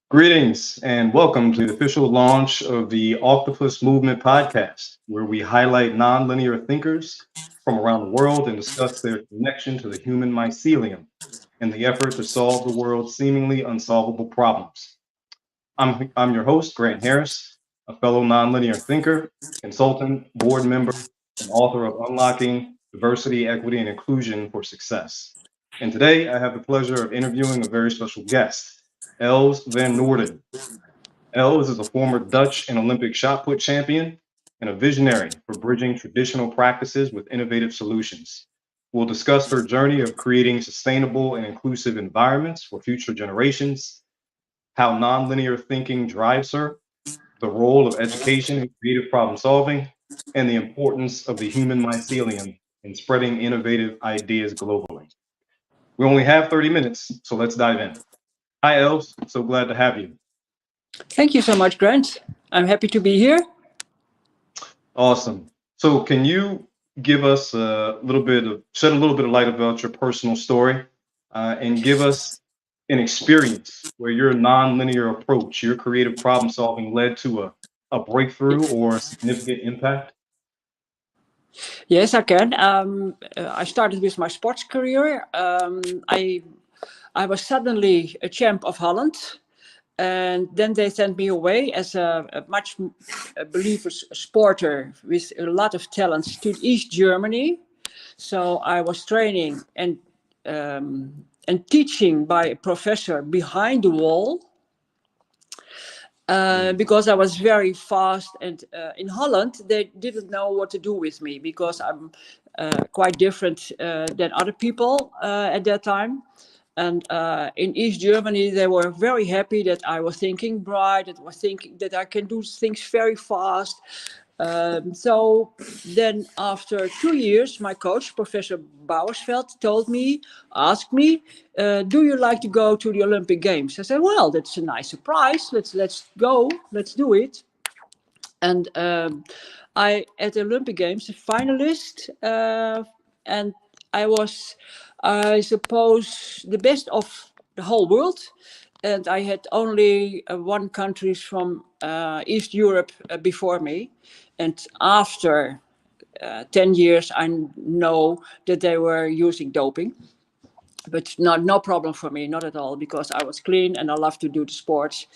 Greetings and welcome to the official launch of the Octopus Movement Podcast, where we highlight nonlinear thinkers from around the world and discuss their connection to the human mycelium in the effort to solve the world's seemingly unsolvable problems. I'm your host, Grant Harris, a fellow nonlinear thinker, consultant, board member, and author of Unlocking Diversity, Equity, and Inclusion for Success. And today I have the pleasure of interviewing a very special guest, Els van Noorduyn. Els is a former Dutch and Olympic shot put champion and a visionary for bridging traditional practices with innovative solutions. We'll discuss her journey of creating sustainable and inclusive environments for future generations, how nonlinear thinking drives her, the role of education in creative problem solving, and the importance of the human mycelium in spreading innovative ideas globally. We only have 30 minutes, so let's dive in. Hi, Els. So glad to have you. Thank you so much, Grant. I'm happy to be here. Awesome. So can you give us shed a little bit of light about your personal story and give us an experience where your nonlinear approach, your creative problem solving led to a breakthrough or a significant impact? Yes, I can. I started with my sports career. I was suddenly a champ of Holland. And then they sent me away as a much believer sporter with a lot of talents to East Germany. So I was training and teaching by a professor behind the wall. Because I was very fast, and in Holland they didn't know what to do with me because I'm quite different than other people at that time. And in East Germany, they were very happy that I was thinking bright, that I was thinking that I can do things very fast. So then after 2 years, my coach, Professor Bouwersveld, asked me, do you like to go to the Olympic Games? I said, well, that's a nice surprise. Let's go. Let's do it. And I, at the Olympic Games, a finalist, and I was, I suppose, the best of the whole world. And I had only one country from East Europe before me. And after 10 years, I know that they were using doping. But no problem for me, not at all, because I was clean and I love to do the sports.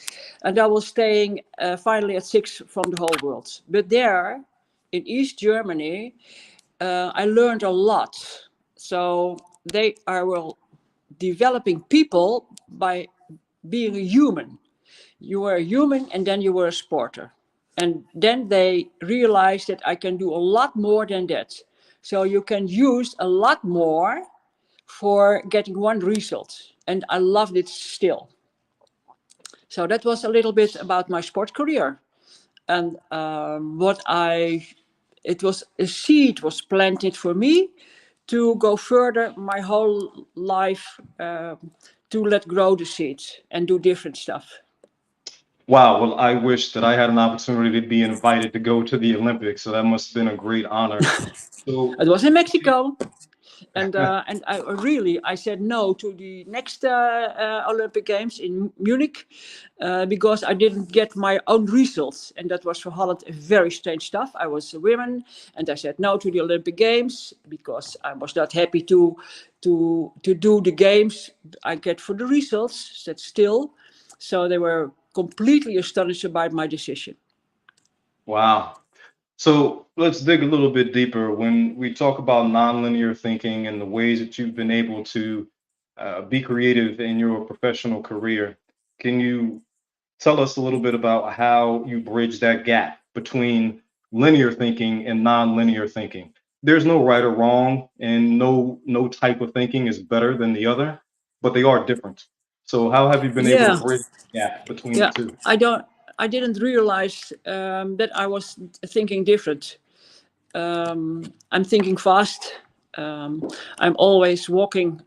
And I was staying finally at 6 from the whole world. But there, in East Germany, I learned a lot. So they are developing people by being a human. You were a human and then you were a sporter. And then they realized that I can do a lot more than that. So you can use a lot more for getting one result. And I loved it still. So that was a little bit about my sport career. And it was a seed was planted for me to go further my whole life, to let grow the seeds and do different stuff. Wow. Well, I wish that I had an opportunity to be invited to go to the Olympics. So that must have been a great honor. So It was in Mexico. And I said no to the next Olympic Games in Munich because I didn't get my own results, and that was for Holland very strange stuff. I was a woman, and I said no to the Olympic Games because I was not happy to do the games I get for the results. That still, so they were completely astonished about my decision. wow. So let's dig a little bit deeper. When we talk about nonlinear thinking and the ways that you've been able to be creative in your professional career, can you tell us a little bit about how you bridge that gap between linear thinking and nonlinear thinking? There's no right or wrong, and no type of thinking is better than the other, but they are different. So how have you been able to Yeah, bridge the gap between the yeah. two? I didn't realize that I was thinking different. I'm thinking fast. I'm always walking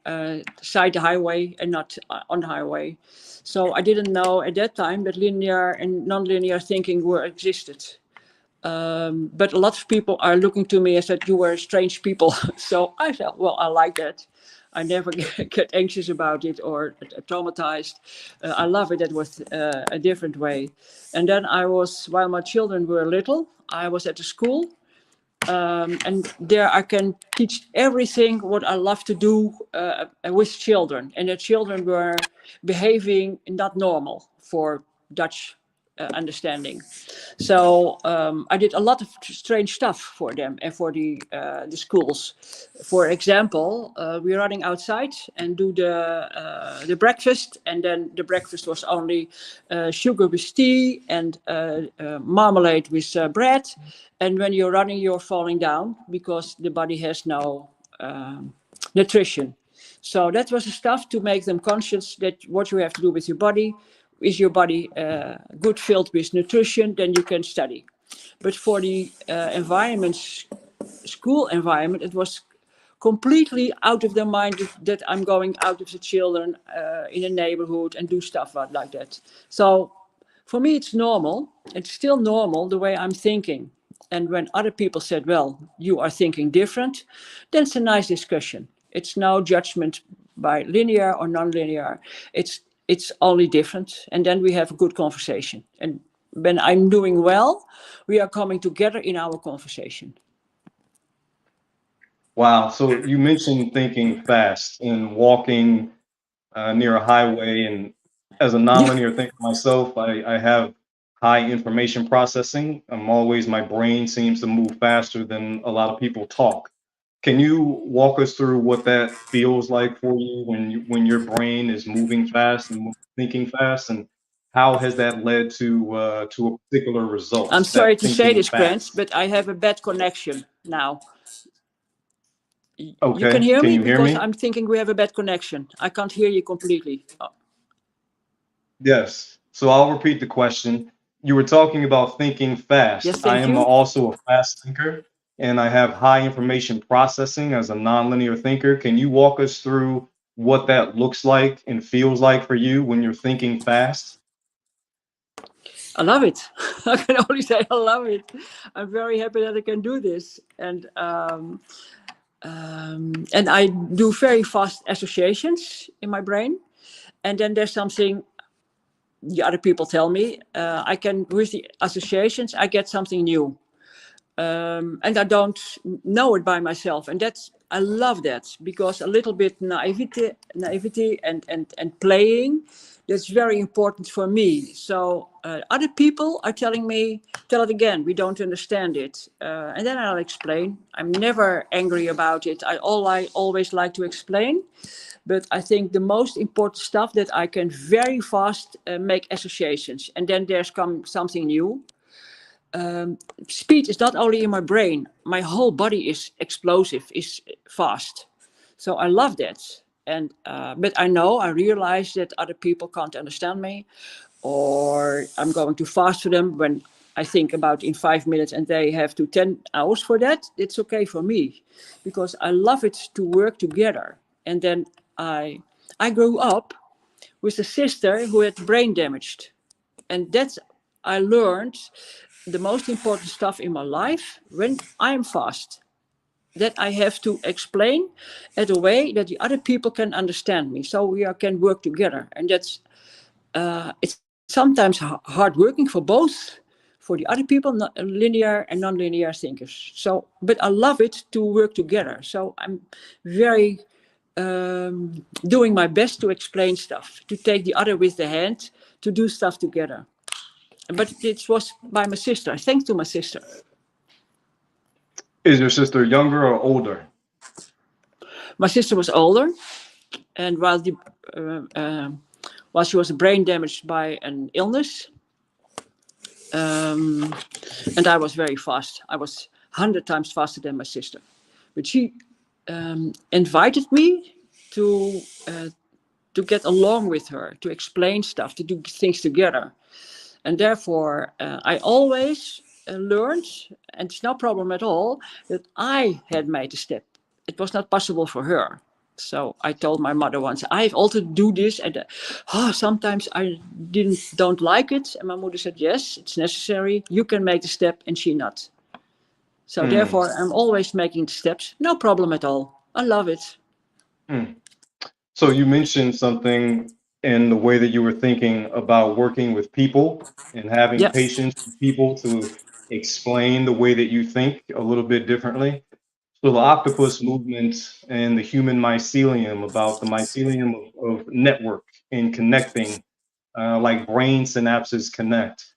side the highway and not on the highway. So I didn't know at that time that linear and non-linear thinking were existed. But a lot of people are looking to me and said, you were strange people. So I said, well, I like that. I never get anxious about it or traumatized. I love it. That was a different way. And then while my children were little, I was at a school. And there I can teach everything what I love to do with children. And the children were behaving not normal for Dutch understanding. So I did a lot of strange stuff for them and for the schools. For example, we're running outside and do the breakfast, and then the breakfast was only sugar with tea and marmalade with bread. And when you're running, you're falling down because the body has no nutrition. So that was the stuff to make them conscious that what you have to do with your body. Is your body good filled with nutrition, then you can study. But for the school environment, it was completely out of their mind that I'm going out with the children in a neighborhood and do stuff like that. So for me, it's normal. It's still normal the way I'm thinking. And when other people said, well, you are thinking different, then it's a nice discussion. It's no judgment by linear or non-linear. It's only different. And then we have a good conversation. And when I'm doing well, we are coming together in our conversation. Wow. So you mentioned thinking fast and walking near a highway. And as a nonlinear thinker myself, I have high information processing. My brain seems to move faster than a lot of people talk. Can you walk us through what that feels like for you when your brain is moving fast and thinking fast, and how has that led to a particular I'm result? sorry That to say thinking this, Grant, fast. but I have a bad connection now. You can Okay, hear can me you hear because me? I'm thinking we have a bad connection. I can't hear you completely. Oh, Yes. So I'll repeat the question. You were talking about thinking yes, fast. I thank am you. also a fast thinker, and I have high information processing as a nonlinear thinker. Can you walk us through what that looks like and feels like for you when you're thinking fast? I love it. I can only say I love it. I'm very happy that I can do this. And I do very fast associations in my brain. And then there's something the other people tell me. I can, with the associations, I get something new. And I don't know it by myself. And I love that because a little bit naivety and playing, that's very important for me. So other people are telling me, tell it again, we don't understand it. And then I'll explain. I'm never angry about it. I always like to explain. But I think the most important stuff that I can very fast make associations. And then there's something new. Speed is not only in my brain, my whole body is explosive, is fast. So I love that. And but I realize that other people can't understand me, or I'm going too fast for them when I think about in 5 minutes and they have to 10 hours for that. It's okay for me because I love it to work together. And then I grew up with a sister who had brain damaged, and that's I learned the most important stuff in my life when I'm fast, that I have to explain in a way that the other people can understand me, so can work together. And that's it's sometimes hard working for both, for the other people, linear and non-linear thinkers. So, but I love it to work together. So I'm very doing my best to explain stuff, to take the other with the hand, to do stuff together. But it was by my sister, thanks to my sister. Is your sister younger or older? My sister was older, and uh, uh, while she was brain damaged by an illness, um, and I was very fast. I was 100 times faster than my sister. But she invited me to uh, to get along with her, to explain stuff, to do things together. And therefore, I always learned, and it's no problem at all, that I had made a step. It was not possible for her. So I told my mother once, I also do this, and sometimes I don't like it. And my mother said, yes, it's necessary. You can make the step, and she not. So Mm, therefore, I'm always making the steps. No problem at all. I love it. mm. So you mentioned something in the way that you were thinking about working with people and having Yeah. patience with people to explain the way that you think a little bit differently. So the octopus movement and the human mycelium, about the mycelium of network and connecting, like brain synapses connect.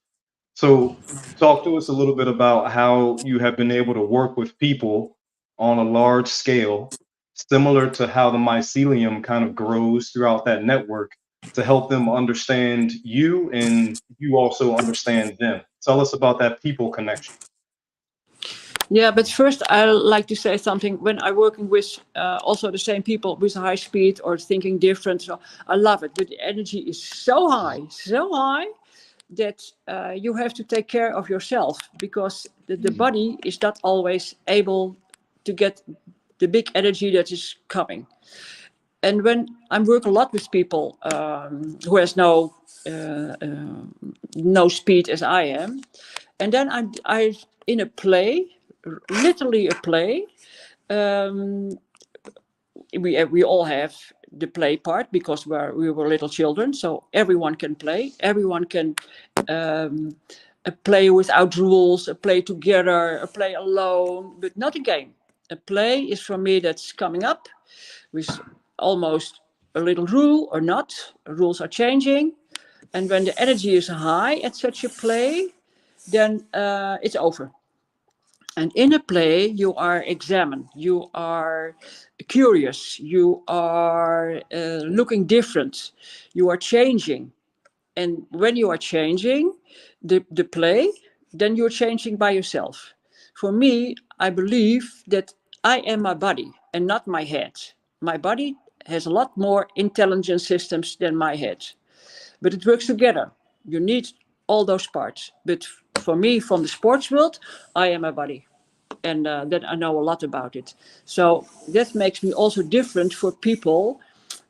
So talk to us a little bit about how you have been able to work with people on a large scale, similar to how the mycelium kind of grows throughout that network to help them understand you and you also understand them. Tell us about that people connection. Yeah, but first I like to say something. When I'm working with also the same people with high speed or thinking different, so I love it. But the energy is so high that you have to take care of yourself, because the Mm, body is not always able to get the big energy that is coming. And when I'm working a lot with people who has no speed as I am, and then I in a play, literally a play. Um, we all have the play part because we were little children, so everyone can play. Everyone can um, a play without rules, a play together, a play alone, but not a game. A play is for me that's coming up with almost a little rule or not. Rules are changing, and when the energy is high at such a play, then it's over. And in a play, you are examined, you are curious, you are looking different, you are changing. And when you are changing the play, then you're changing by yourself. For me, I believe that I am my body and not my head. My body has a lot more intelligent systems than my head, but it works together. You need all those parts. But for me, from the sports world, I am my body, and then I know a lot about it. So that makes me also different for people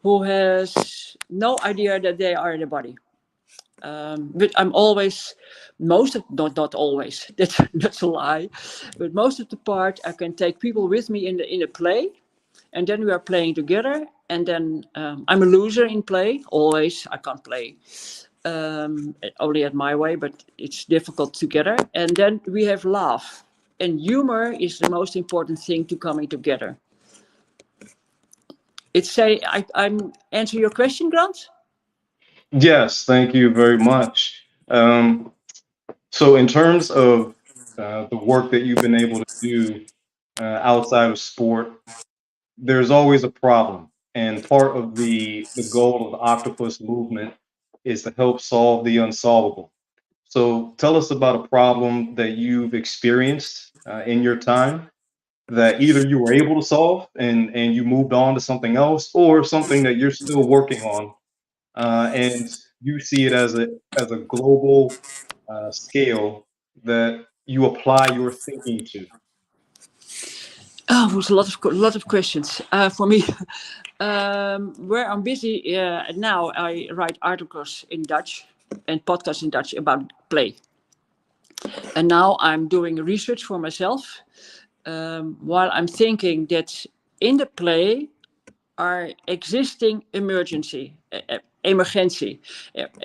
who has no idea that they are in the body. But I'm always, most of not always. That's a lie, but most of the part I can take people with me in a play, and then we are playing together. And then I'm a loser in play. Always, I can't play only at my way, but it's difficult together. And then we have laugh, and humor is the most important thing to coming together. It's say I'm answer your question, Grant. yes, thank you very much. So in terms of the work that you've been able to do outside of sport, there's always a problem. And part of the goal of the octopus movement is to help solve the unsolvable. So tell us about a problem that you've experienced in your time that either you were able to solve and you moved on to something else, or something that you're still working on and you see it as a global scale that you apply your thinking to. Oh, there's a lot of questions for me. Where I'm busy now, I write articles in Dutch and podcasts in Dutch about play. And now I'm doing research for myself while I'm thinking that in the play are existing emergency.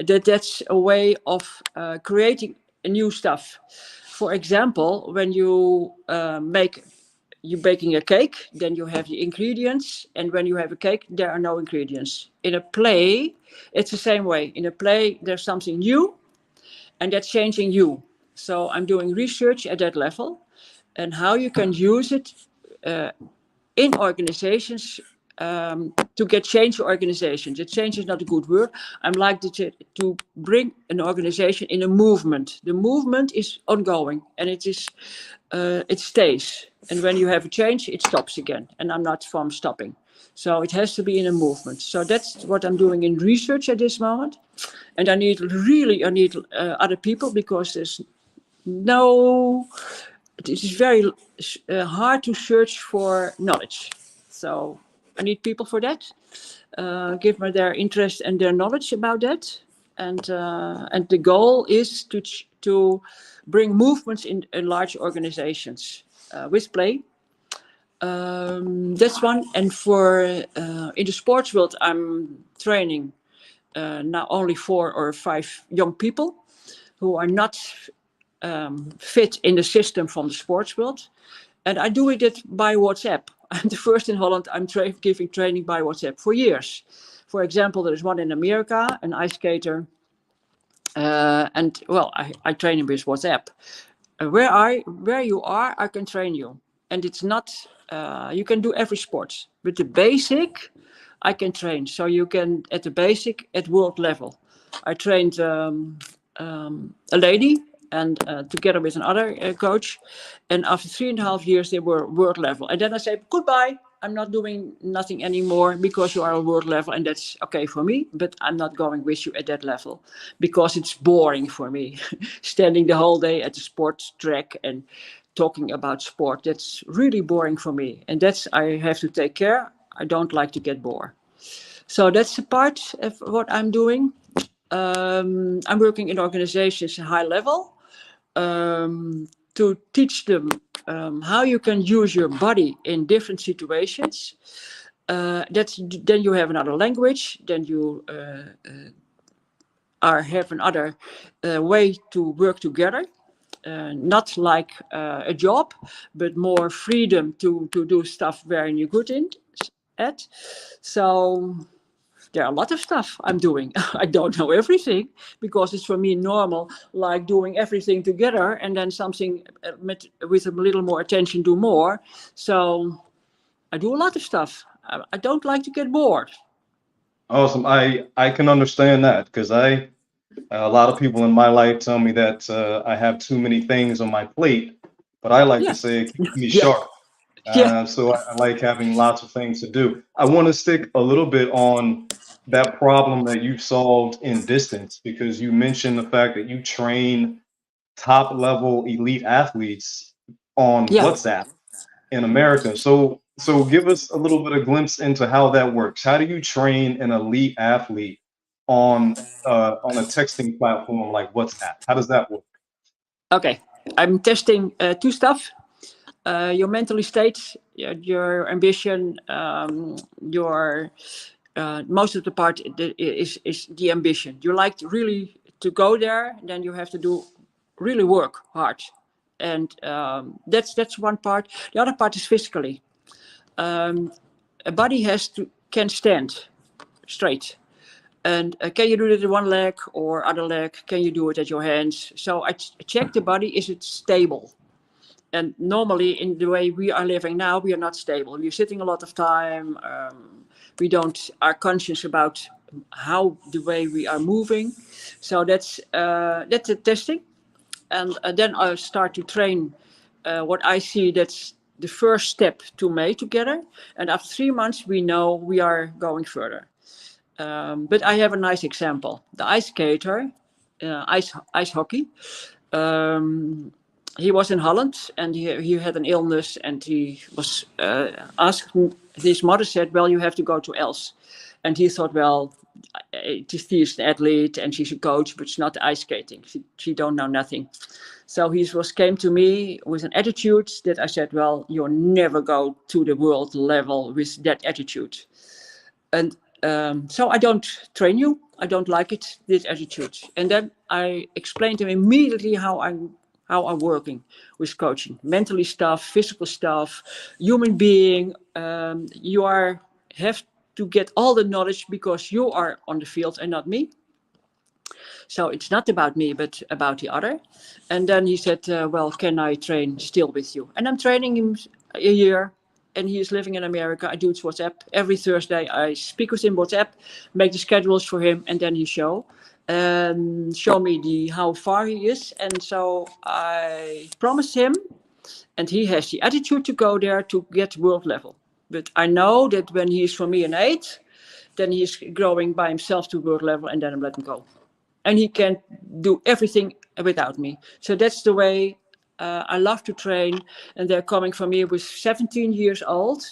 That's a way of creating new stuff. For example, when you're baking a cake, then you have the ingredients, and when you have a cake, there are no ingredients. In a play, it's the same way. In a play, there's something new, and that's changing you. So I'm doing research at that level, and how you can use it uh, in organizations to get change for organizations. The change is not a good word. I'm like to bring an organization in a movement. The movement is ongoing, and it stays. And when you have a change, it stops again. And I'm not from stopping. So it has to be in a movement. So that's what I'm doing in research at this moment. And I need other people, because there's no, it is very hard to search for knowledge. So I need people for that. Give me their interest and their knowledge about that. And the goal is to bring movements in large organizations with play. That's one. And for in the sports world, I'm training now only 4 or 5 young people who are not fit in the system from the sports world. And I do it by WhatsApp. I'm the first in Holland. I'm giving training by WhatsApp for years. For example, there is one in America, an ice skater. And well, I train him with WhatsApp. Where you are, I can train you. And it's not, you can do every sport. But the basic, I can train. So you can, at the basic, at world level. I trained a lady, and together with another coach. And after 3.5 years, they were world level. And then I said, goodbye. I'm not doing nothing anymore because you are on world level, and that's okay for me. But I'm not going with you at that level because it's boring for me. Standing the whole day at the sports track and talking about sport, that's really boring for me. And that's, I have to take care. I don't like to get bored. So that's the part of what I'm doing. I'm working in organizations at high level to teach them how you can use your body in different situations. Then you have another language. Then you have another way to work together. Not like a job, but more freedom to do stuff where you're good at. So there are a lot of stuff I'm doing. I don't know everything because it's for me normal, like doing everything together and then something with a little more attention do more. So I do a lot of stuff. I don't like to get bored. Awesome. I can understand that because a lot of people in my life tell me that I have too many things on my plate, but I like to Yeah, say it keeps me yeah, sharp. yeah, So I like having lots of things to do. I want to stick a little bit on that problem that you've solved in distance because you mentioned the fact that you train top level elite athletes on yeah. WhatsApp in America. So give us a little bit of glimpse into how that works. How do you train an elite athlete on a texting platform like WhatsApp? How does that work? Okay, I'm testing two stuff. Your mental state, your ambition, your most of the part is the ambition. You like to really to go there, then you have to do really work hard, and that's one part. The other part is physically. A body can stand straight. And can you do it with one leg or other leg? Can you do it at your hands? So I check the body, is it stable? And normally in the way we are living now, we are not stable. We're sitting a lot of time. We don't are conscious about how the way we are moving. So that's the testing. And then I start to train what I see that's the first step to make together. And after 3 months, we know we are going further. But I have a nice example. The ice skater, ice hockey. He was in Holland and he had an illness and he was asked. His mother said, "Well, you have to go to Els," and he thought, "Well, she's an athlete and she's a coach, but she's not ice skating. She don't know nothing." So he came to me with an attitude that I said, "Well, you'll never go to the world level with that attitude." And so I don't train you. I don't like it, this attitude. And then I explained to him immediately how I'm working with coaching. Mentally stuff, physical stuff, human being. You have to get all the knowledge because you are on the field and not me. So it's not about me, but about the other. And then he said, well, can I train still with you? And I'm training him a year. And he is living in America. I do it WhatsApp. Every Thursday I speak with him WhatsApp, make the schedules for him, and then he show me how far he is. And so I promised him, and he has the attitude to go there to get world level. But I know that when he is for me an 8, then he is growing by himself to world level, and then I'm letting go. And he can do everything without me. So that's the way I love to train. And they're coming from me with 17 years old.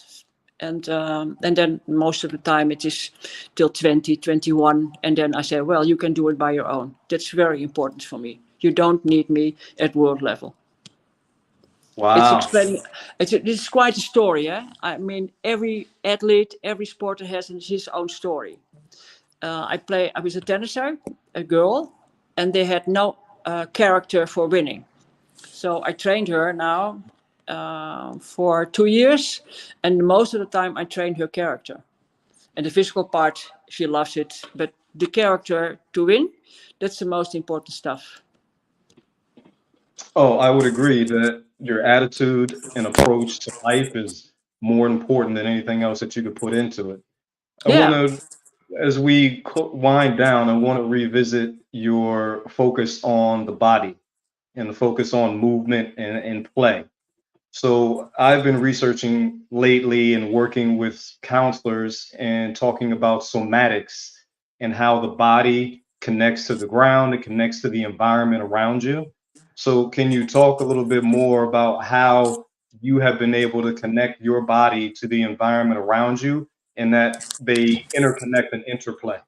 And then most of the time it is till 20, 21. And then I say, well, you can do it by your own. That's very important for me. You don't need me at world level. It's Wow. explaining. It's quite a story. I mean, every athlete, every sporter has his own story. I was a tenniser, a girl, and they had no character for winning. So I trained her now for 2 years, and most of the time I trained her character. And the physical part, she loves it, but the character to win, that's the most important stuff. Oh, I would agree that your attitude and approach to life is more important than anything else that you could put into it. I want Yeah. to, as we wind down, I want to revisit your focus on the body and the focus on movement and play. So I've been researching lately and working with counselors and talking about somatics and how the body connects to the ground, it connects to the environment around you. So can you talk a little bit more about how you have been able to connect your body to the environment around you and that they interconnect and interplay?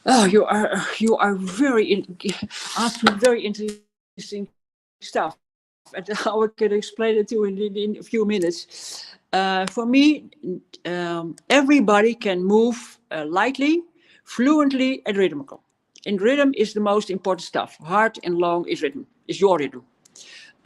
Oh, you are asking very interesting stuff, and how I can explain it to you in a few minutes. For me, everybody can move lightly, fluently, and rhythmical. And rhythm is the most important stuff. Hard and long is rhythm. Is your rhythm.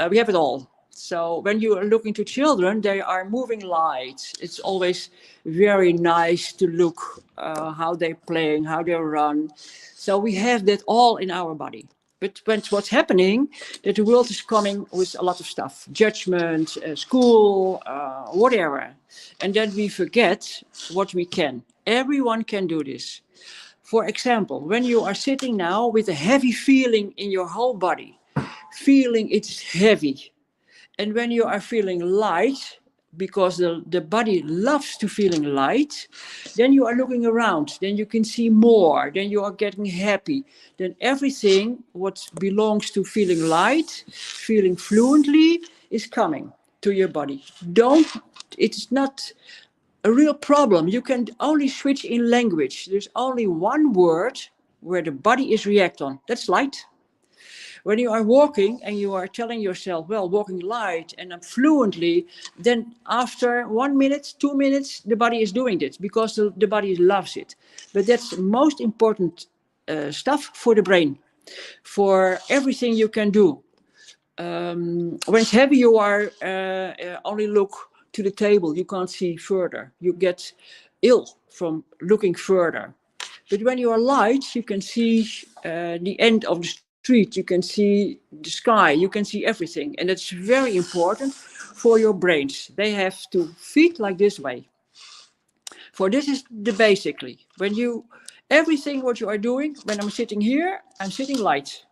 We have it all. So when you are looking to children, they are moving light. It's always very nice to look how they're playing, how they run. So we have that all in our body. But what's happening, that the world is coming with a lot of stuff, judgment, school, whatever. And then we forget what we can. Everyone can do this. For example, when you are sitting now with a heavy feeling in your whole body, feeling it's heavy, and when you are feeling light, because the body loves to feeling light, then you are looking around, then you can see more, then you are getting happy. Then everything what belongs to feeling light, feeling fluently, is coming to your body. Don't, it's not a real problem. You can only switch in language. There's only one word where the body is react on. That's light. When you are walking and you are telling yourself, well, walking light and I'm fluently, then after 1 minute, 2 minutes, the body is doing it because the body loves it. But that's most important stuff for the brain, for everything you can do. When it's heavy, you are only look to the table. You can't see further. You get ill from looking further. But when you are light, you can see the end of the street. You can see the sky. You can see everything. And that's very important for your brains. They have to feed like this way. For this is the basically. When you, everything what you are doing, when I'm sitting here, I'm sitting light.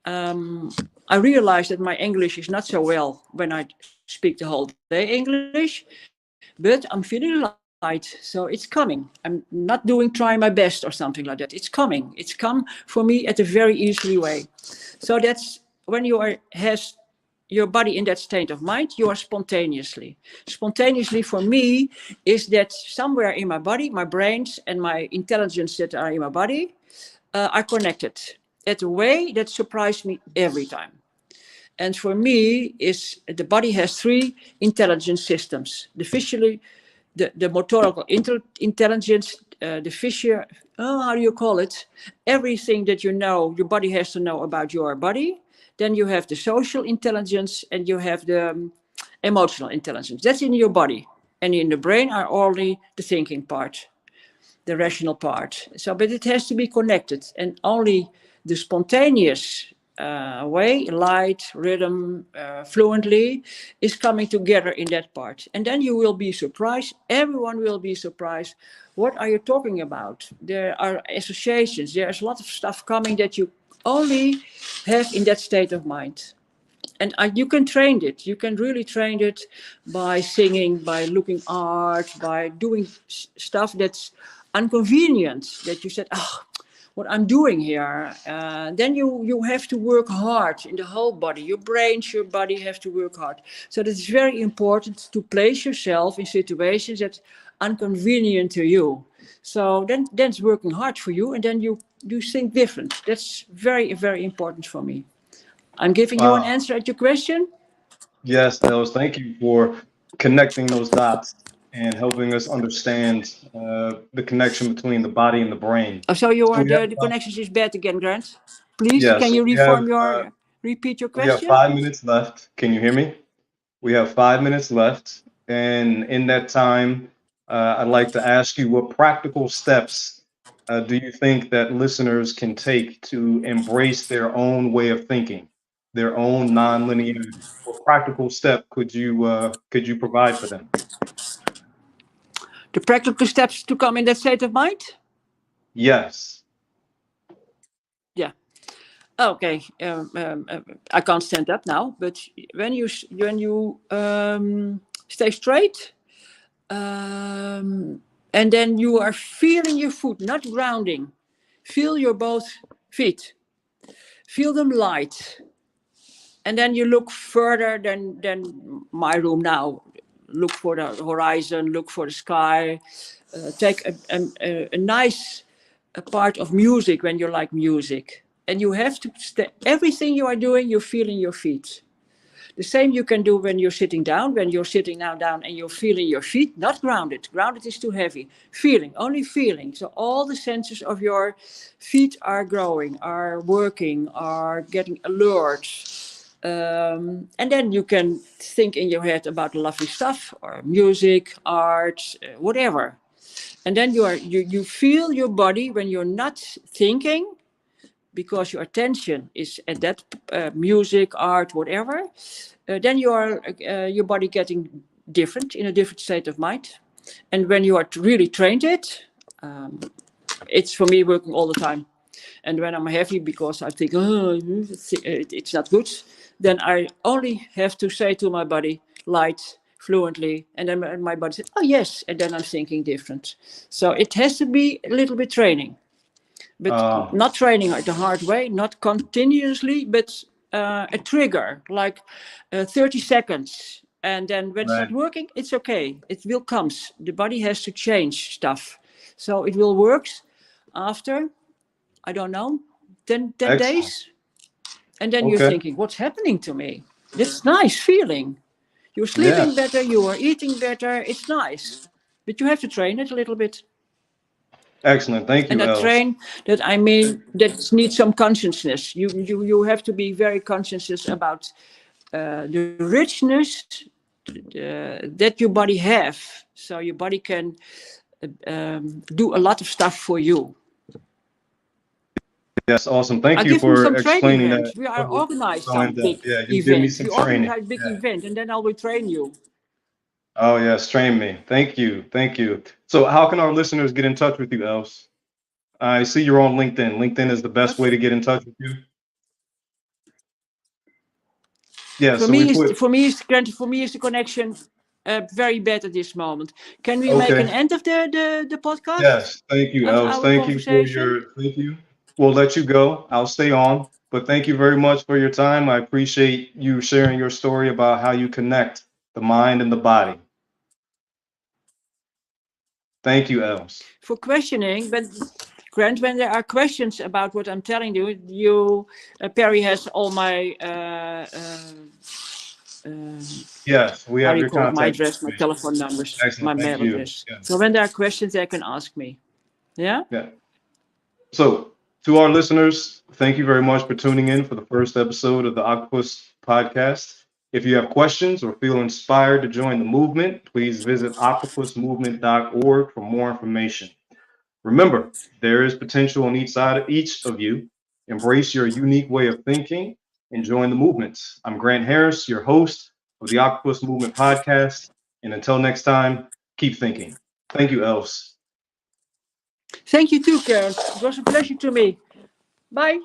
I realize that my English is not so well when I speak the whole day English, but I'm feeling light, so it's coming. I'm not doing trying my best or something like that. It's coming. It's come for me at a very easily way. So that's when you are has your body in that state of mind, you are spontaneously. Spontaneously for me is that somewhere in my body, my brains and my intelligence that are in my body are connected at a way that surprised me every time. And for me, is the body has three intelligence systems: the visually, the motorical intelligence, the visual, how do you call it? Everything that you know, your body has to know about your body. Then you have the social intelligence and you have the emotional intelligence. That's in your body. And in the brain are only the thinking part, the rational part. So, but it has to be connected, and only the spontaneous way, light, rhythm, fluently, is coming together in that part. And then you will be surprised. Everyone will be surprised. What are you talking about? There are associations. There's a lot of stuff coming that you only have in that state of mind. And you can train it. You can really train it by singing, by looking art, by doing stuff that's inconvenient. That you said, oh, what I'm doing here. Then you have to work hard in the whole body. Your brains, your body have to work hard. So it's very important to place yourself in situations that are inconvenient to you. So then it's working hard for you, and then you think different. That's very, very important for me. I'm giving you an Wow. answer at your question. Yes, Els, thank you for connecting those dots and helping us understand the connection between the body and the brain. Oh, so you So are we have the about, connection is bad again, Grant. Please, yeah, can so you repeat your we have question? 5 minutes left. Can you hear me? We have 5 minutes left, and in that time, I'd like to ask you what practical steps do you think that listeners can take to embrace their own way of thinking, their own nonlinearity? What practical step could you provide for them? The practical steps to come in that state of mind? Yes. Yeah. Okay. I can't stand up now, but when you stay straight, and then you are feeling your foot, not grounding. Feel your both feet. Feel them light. And then you look further than my room now. Look for the horizon, look for the sky. Take a nice part of music when you like music. And you have to, everything you are doing, you feel in your feet. The same you can do when you're sitting down. When you're sitting now down and you're feeling your feet, not grounded. Grounded is too heavy. Feeling, only feeling. So all the senses of your feet are growing, are working, are getting alert. And then you can think in your head about lovely stuff, or music, art, whatever. And then you feel your body when you're not thinking, because your attention is at that music, art, whatever. Then your body getting different, in a different state of mind. And when you are really trained it's for me working all the time. And when I'm heavy because I think, oh, it's not good, then I only have to say to my body, light, fluently, and then my body says, oh yes, and then I'm thinking different. So it has to be a little bit training, but Uh, not training the hard way, not continuously, but a trigger, like 30 seconds. And then when it's not right. working, it's okay. It will come. The body has to change stuff. So it will work after, I don't know, 10 Excellent. days. And then you're Okay. thinking, what's happening to me? This nice feeling. You're sleeping Yes. better, you are eating better. It's nice. But you have to train it a little bit. Excellent. Thank And you, I Els. train that, I mean, that needs some consciousness. You have to be very conscious about the richness that your body have. So your body can do a lot of stuff for you. Yes, awesome. Thank I you give him for some training explaining grants. that We are so, organized so in some depth. big Yeah, you give me event. some We training. organize big Yeah. event, and then I will train you. Oh, yes, train me. Thank you. Thank you. So, how can our listeners get in touch with you, Els? I see you're on LinkedIn. LinkedIn is the best way to get in touch with you. Yeah, For so we me, put, is the connection very bad at this moment. Can we make an okay. end of the podcast, Yes, thank you, of Els. our Thank you for conversation? your, thank you. We'll let you go. I'll stay on, but thank you very much for your time. I appreciate you sharing your story about how you connect the mind and the body. Thank you, Els. For questioning, but Grant, when there are questions about what I'm telling you, Perry has all my Yes, we how do have you your call it? My contact address, my information. telephone numbers, my Excellent. Thank mail you. address. Yeah. So when there are questions, they can ask me. Yeah. Yeah. So, to our listeners, thank you very much for tuning in for the first episode of the Octopus Podcast. If you have questions or feel inspired to join the movement, please visit octopusmovement.org for more information. Remember, there is potential on each of you. Embrace your unique way of thinking and join the movements. I'm Grant Harris, your host of the Octopus Movement Podcast. And until next time, keep thinking. Thank you, Els. Thank you too, Karen. It was a pleasure to me. Bye.